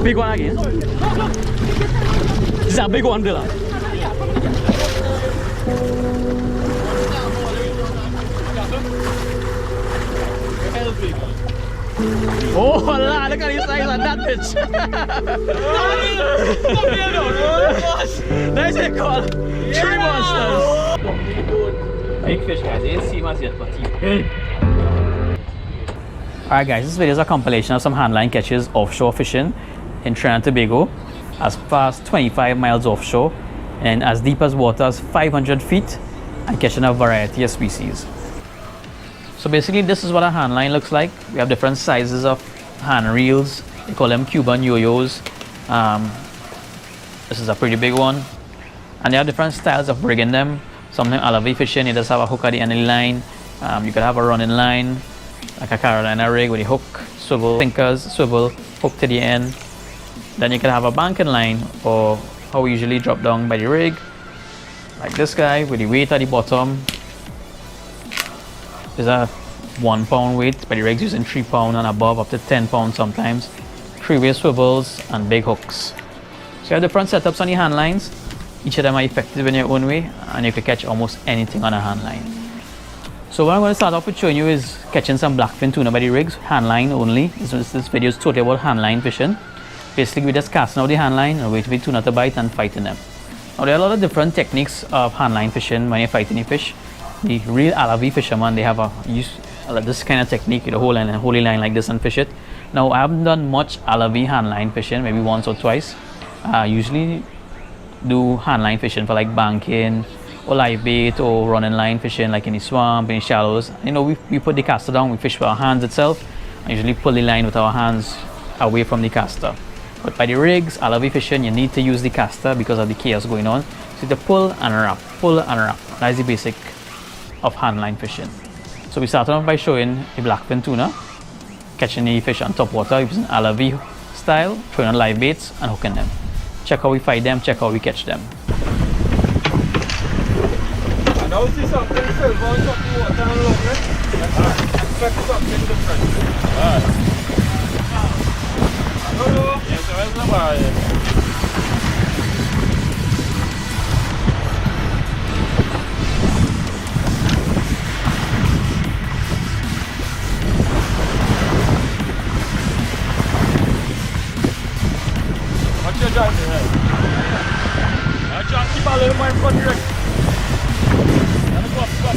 Big one again. This is a big one, Dylan. Oh, Allah, look at the size of that bitch. There's a call. 3 monsters. Big fish, guys. You didn't see much yet, but alright, guys, this video is a compilation of some handline catches offshore fishing in Trinidad and Tobago, as far as 25 miles offshore and as deep as water as 500 feet, and catching a variety of species. So basically, this is what a handline looks like. We have different sizes of hand reels. They call them Cuban yo-yos. This is a pretty big one. And there are different styles of rigging them. Something alavi fishing, you just have a hook at the end of the line. You could have a running line, like a Carolina rig with a hook, swivel, sinkers, swivel, hook to the end. Then you can have a banking line, or how we usually drop down by the rig, like this guy with the weight at the bottom. Is a 1 pound weight, but the rigs using 3 pound and above, up to 10 pounds sometimes. 3-way swivels and big hooks. So you have different setups on the hand lines. Each of them are effective in their own way, and you can catch almost anything on a hand line. So what I'm going to start off with showing you is catching some blackfin tuna by the rigs, hand line only. This video is totally about hand line fishing. Basically, we're just casting out the hand line and waiting for the tuna to bite and fighting them. Now there are a lot of different techniques of hand line fishing when you're fighting a fish. The real alavi fisherman, they have this kind of technique with a whole line and holy line like this and fish it. Now I haven't done much alavi hand line fishing, maybe once or twice. I usually do hand line fishing for like banking or live bait or running line fishing, like in the swamp, in the shallows. You know, we put the caster down, we fish with our hands itself, and usually pull the line with our hands away from the caster. But by the rigs, alavi fishing, you need to use the caster because of the chaos going on. So to pull and wrap, pull and wrap. That's the basic of handline fishing. So we started off by showing the blackfin tuna, catching the fish on top water using alavi style, throwing on live baits and hooking them. Check how we fight them, check how we catch them. I now see something silver on top of the water and along it. Expect something different. Hello? Yes, where's the bar? Drive me right. I try to keep a little more in front direct. Go up, go up.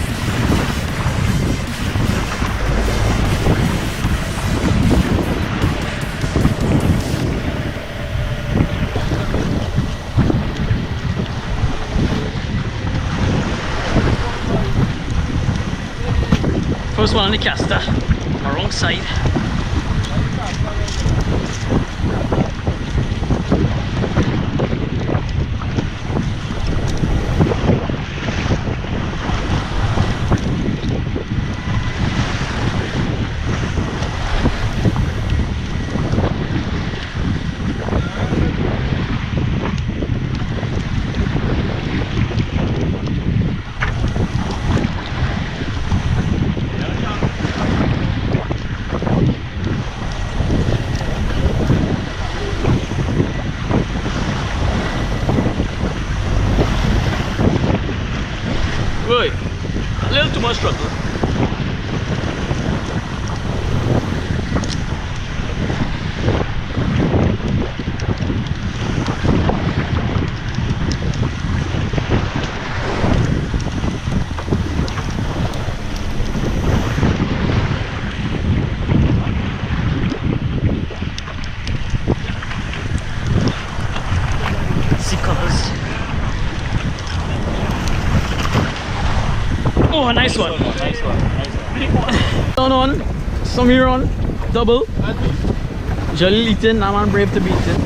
First one on the caster, my wrong side. Wait, a little too much struggle. See colors. Oh, nice one. Nice one. Big one. On, some here on, double. Jolly eating, I'm on brave to beat it.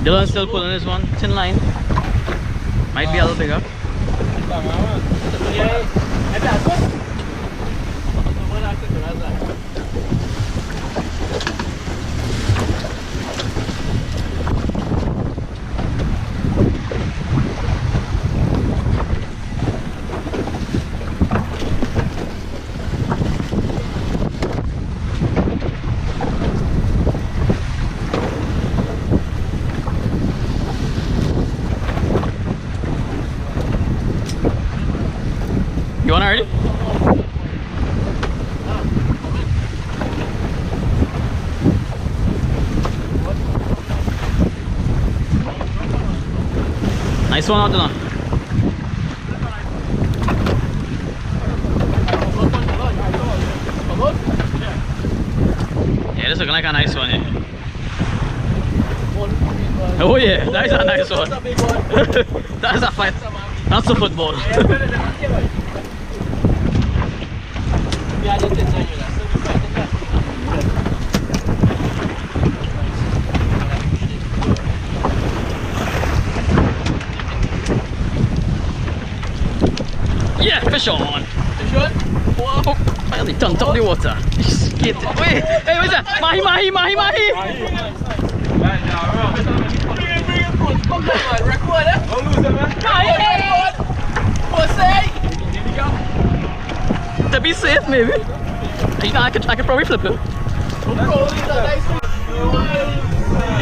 Dylan's still pulling this one. Tin line. Might be a little bigger. You want already? Nice one out there. Yeah, this looking like a nice one. Yeah. Oh yeah, that is a nice one. That is a fight. That's a football. Yeah, fish on. Fish on? Oh, I only dunked out the water. He's skated. Wait, hey, what's that? Mahi, Mahi, Mahi, Mahi. Record it. Don't lose it, man. What's that? To be safe, maybe. You know, I could probably flip it.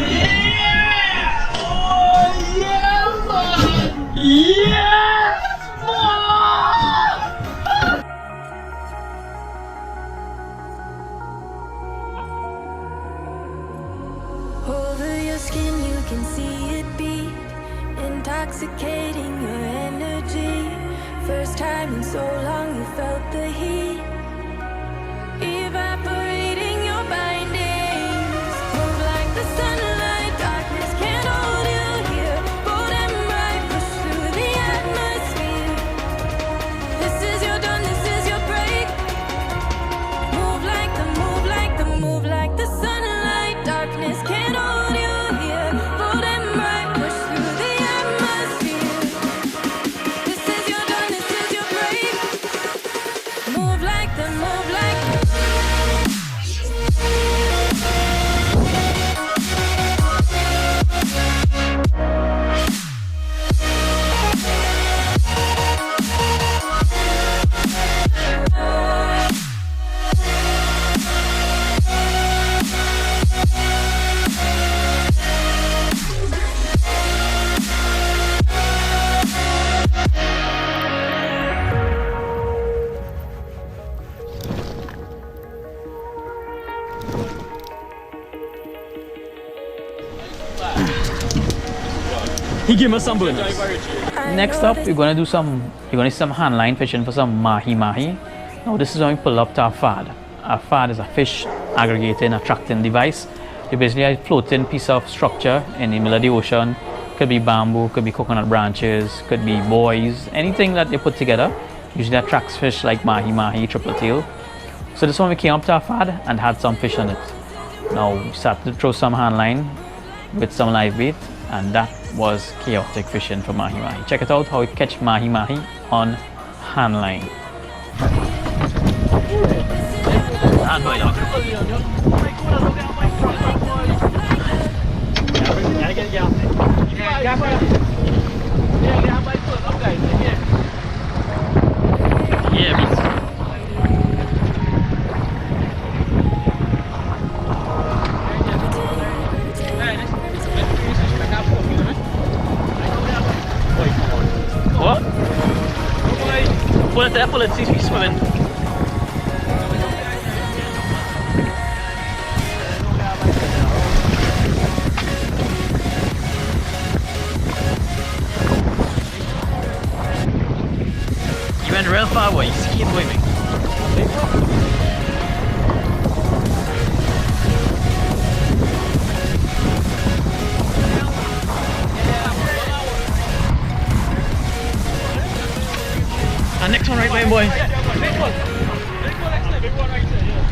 Yeah! Oh, yeah, man! Yes, man! Over your skin you can see it beat, intoxicating your energy. First time in so long you felt the heat, evaporating your bindings. Move like the sunlight, darkness can't hold you here. Bold and bright, push through the atmosphere. This is your dawn, this is your break. Move like the, move like the, move like the sunlight. Darkness can't hold you here. Bold and bright, push through the atmosphere. This is your dawn, this is your break. Move like the, move like the. He gave us some bonus. Next up, you're gonna do some handline fishing for some mahi mahi. Now this is when we pull up to our fad. Our fad is a fish aggregating, attracting device. It's basically a floating piece of structure in the middle of the ocean. Could be bamboo, could be coconut branches, could be buoys, anything that they put together usually attracts fish like mahi mahi, triple tail. So this one we came up to our fad and had some fish on it. Now we started to throw some handline with some live bait, and that was chaotic fishing for mahi mahi. Check it out how we catch mahi mahi on handline. Hand boy dog. Yeah, beats. What? Pull it, see if he's swimming. You went real far away, you skied with me. And next one right by him, boy. Big one actually, big one right there, yeah.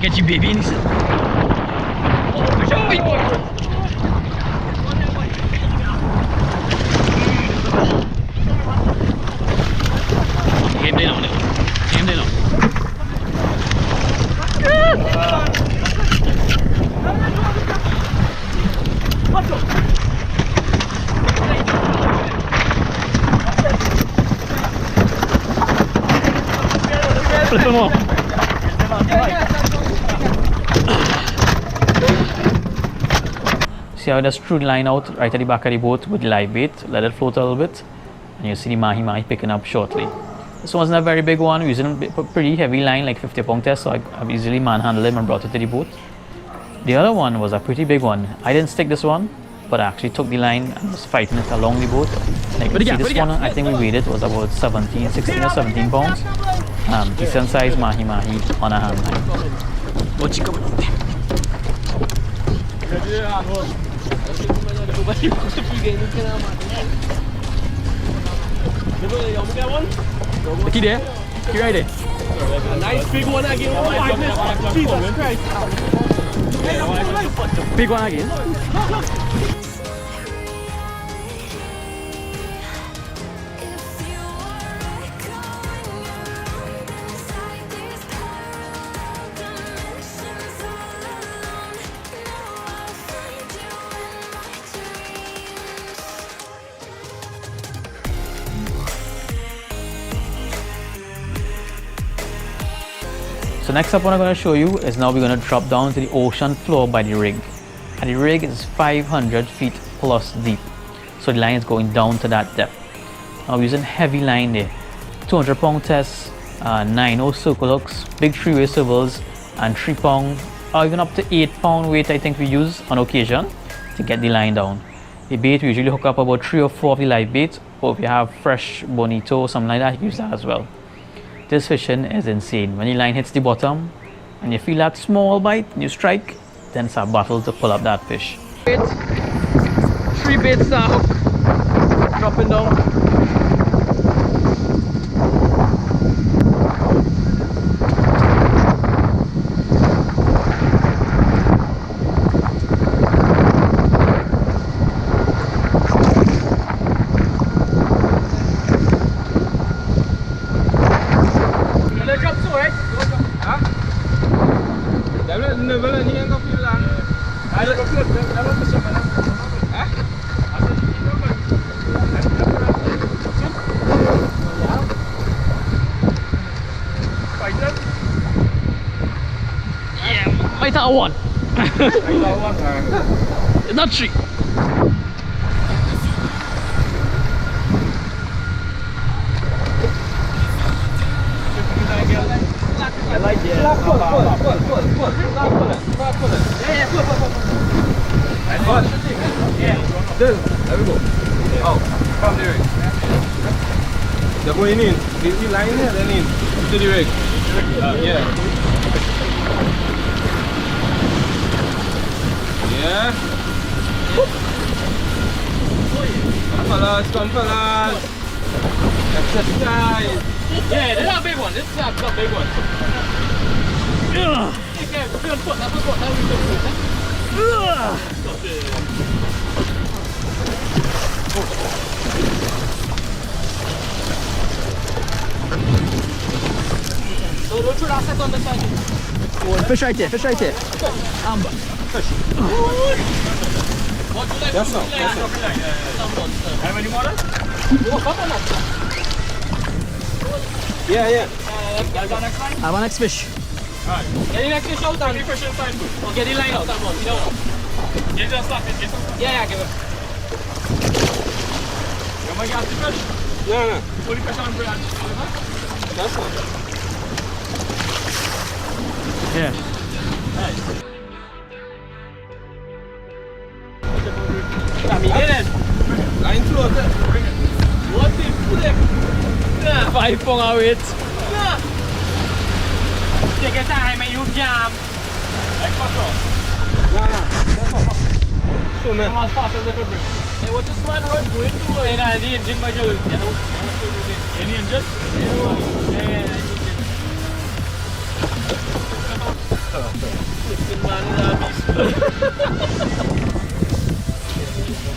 catch you, baby. Him there now. Him there now. Flip him off. See how I just threw the line out right at the back of the boat with the live bait, let it float a little bit, and you see the mahi picking up shortly. This wasn't a very big one, we're using a pretty heavy line, like 50 pound test, so I've easily manhandled him and brought it to the boat. The other one was a pretty big one. I didn't stick this one, but I actually took the line and was fighting it along the boat. Like you see this one, I think we weighed it was about 16 or 17 pounds. Decent size mahi on a hand line. What you coming on there? Look there. You right there. A nice big one again. Oh my goodness. Jesus Christ. Big one again. So next up what I'm going to show you is now we're going to drop down to the ocean floor by the rig. And the rig is 500 feet plus deep. So the line is going down to that depth. Now we're using heavy line there. 200 pound tests, 9/0 circle hooks, big 3-way swivels, and 3 pound or even up to 8 pound weight I think we use on occasion to get the line down. The bait we usually hook up about 3 or 4 of the live bait, or if you have fresh bonito or something like that, you can use that as well. This fishing is insane. When the line hits the bottom and you feel that small bite and you strike, then it's a battle to pull up that fish. 3 baits hook dropping down. Might have one. Not 3. I like it. There we go. Oh, come there. They're going in. The line here, then in. To the rig. Yeah. Yeah. Come fellas. Exercise. Yeah, this is a big one. This is a big one. So don't you set on the side. Fish right there, fish right there. Amber. Yes, sir. Have any more? Yeah, yeah. I have a next fish. Get the next fish out and fish inside. Get the line out. You know. Get just start it. Yeah, give it. You want to get the fish? No. Put the fish on branch. That's one. Yeah. Nice. Line floater. What the flip? 5 pound of weight. Take your time and you jam. Like what's up? So, man. Come on, fast as they could bring. Hey, what's this man road going to? Hey, nah, the engine might do it. Any engine? Yeah, the engine. Flipping man in a beast.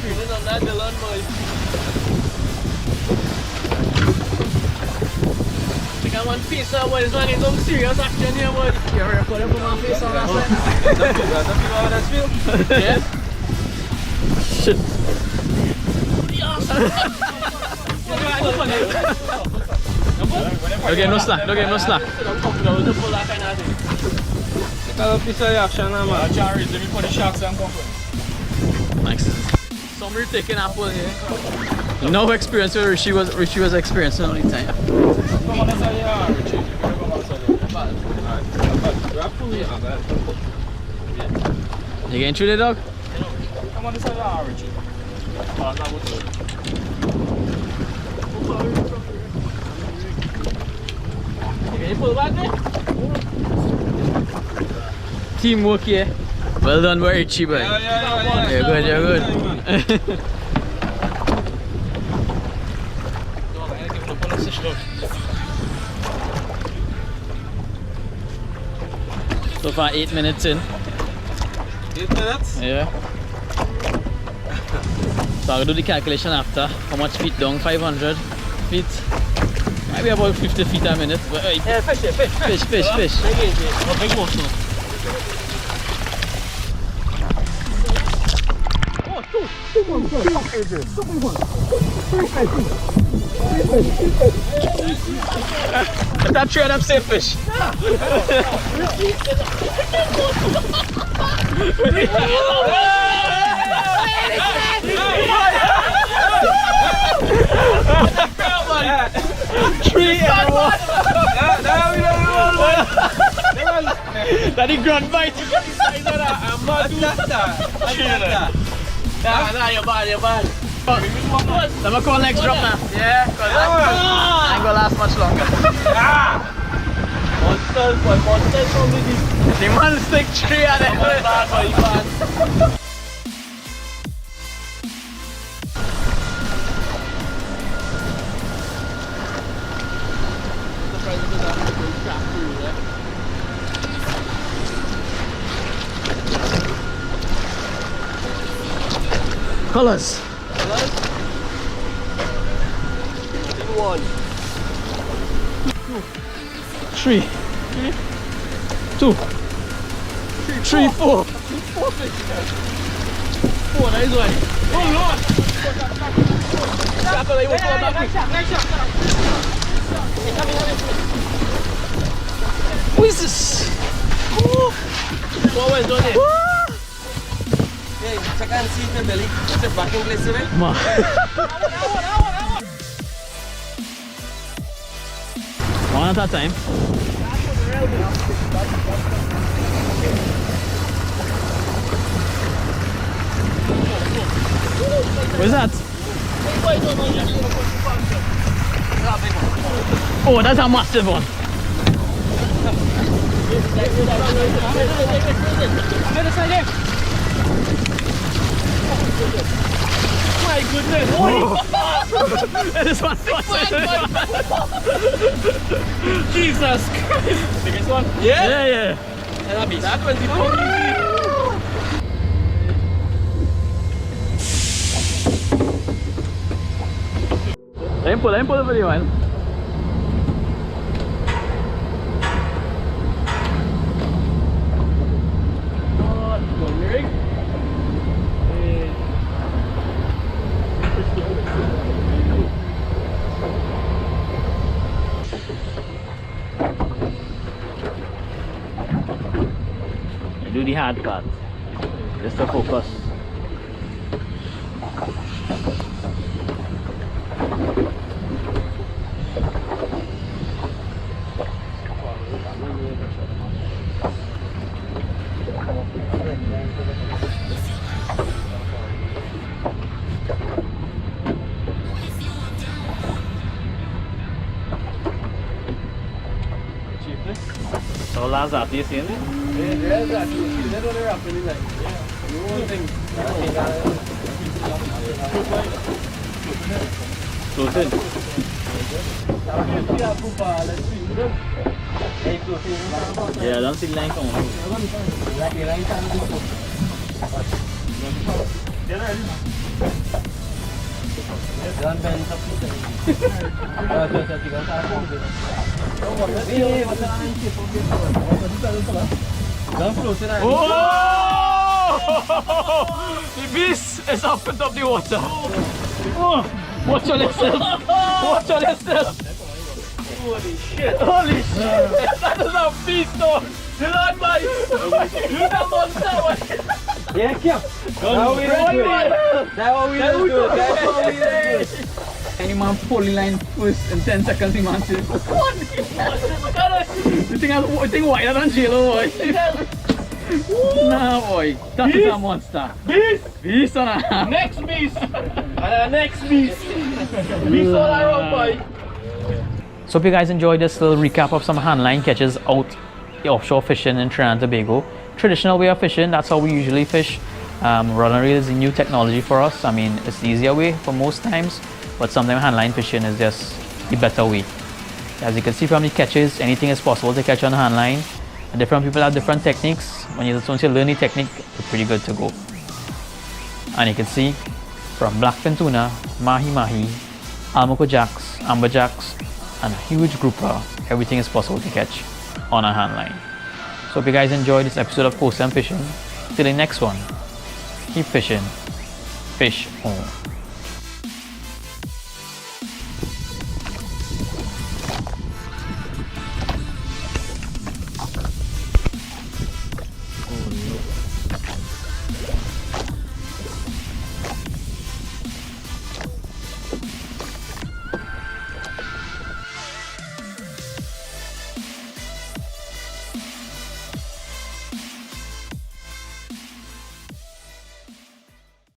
Feeling on that Dylan, boy. I think I want face on, boy. This one is some serious action here, boy. You're recording for my face on last night. That's how that feel? Yes? Shit. Don't get no slack, don't get no slack. Call up this action, man. Charlie, let me put the sharks and come. Thanks. Somebody taking apple here. No experience where Richie was experiencing only time. Come on, that's how you are, Richie. Come on, that's how you are. You're fully on that. You getting through the dog? Come on, that's how you are, Richie. You pull back there? Teamwork here. Well done by Richie, boy. Yeah. You're good, you're good. So far 8 minutes in. 8 minutes? Yeah. So I'll do the calculation after. How much feet down? 500 feet. Maybe about 50 feet a minute. But, Yeah, fish. fish. Big boat now. Let that trade up safe fish. Three and one. That is grand bite. Nah, you're bad. Let me call next drop now. Yeah, I ain't gonna last much longer. Monsters from the deep. The man stick tree at it. Bad. Colors. One. 3, 2, 3, 4. Four, that is one. Oh Lord! Shot, you want to go back? Who is this? What was done here? Hey, check and see if your belly is a fucking place, right? Ma. One at a time. Where's that? Oh, that's a massive one. My goodness! This one. Jesus Christ! Biggest one? Yeah. That was the one. Let him pull the video in. Do the hard part, just to focus. So last that you seen? Yeah, exactly. That's what they're happening like. Yeah. You won't think. Close in. Let's see. Yeah, I don't see the line coming. Oh! The beast is up on top of the water. Oh, watch your yourself. Watch your yourself. Holy shit. Holy shit. That is a beast, though. The Lord, man. Look at monster. Yeah, Kim. Now we do. Now we do. Now we do. Any man pull the line first in 10 seconds, the man says, what? You think wider than J-Lo, boy? Nah, boy. That is a monster. Beast! Beast on a... Next beast! And next beast! Beast all around, boy! So if you guys enjoyed this little recap of some handline catches out the offshore fishing in Trinidad and Tobago, traditional way of fishing, that's how we usually fish. Rod and reel is a new technology for us. I mean, it's the easier way for most times, but sometimes handline fishing is just the better way. As you can see from the catches, anything is possible to catch on the handline. And different people have different techniques. Once you learn the technique, you're pretty good to go. And you can see from blackfin tuna, mahi, almaco jacks, amberjacks, and a huge grouper, everything is possible to catch on a handline. So if you guys enjoyed this episode of Coastal Fishing, till the next one, keep fishing, fish on.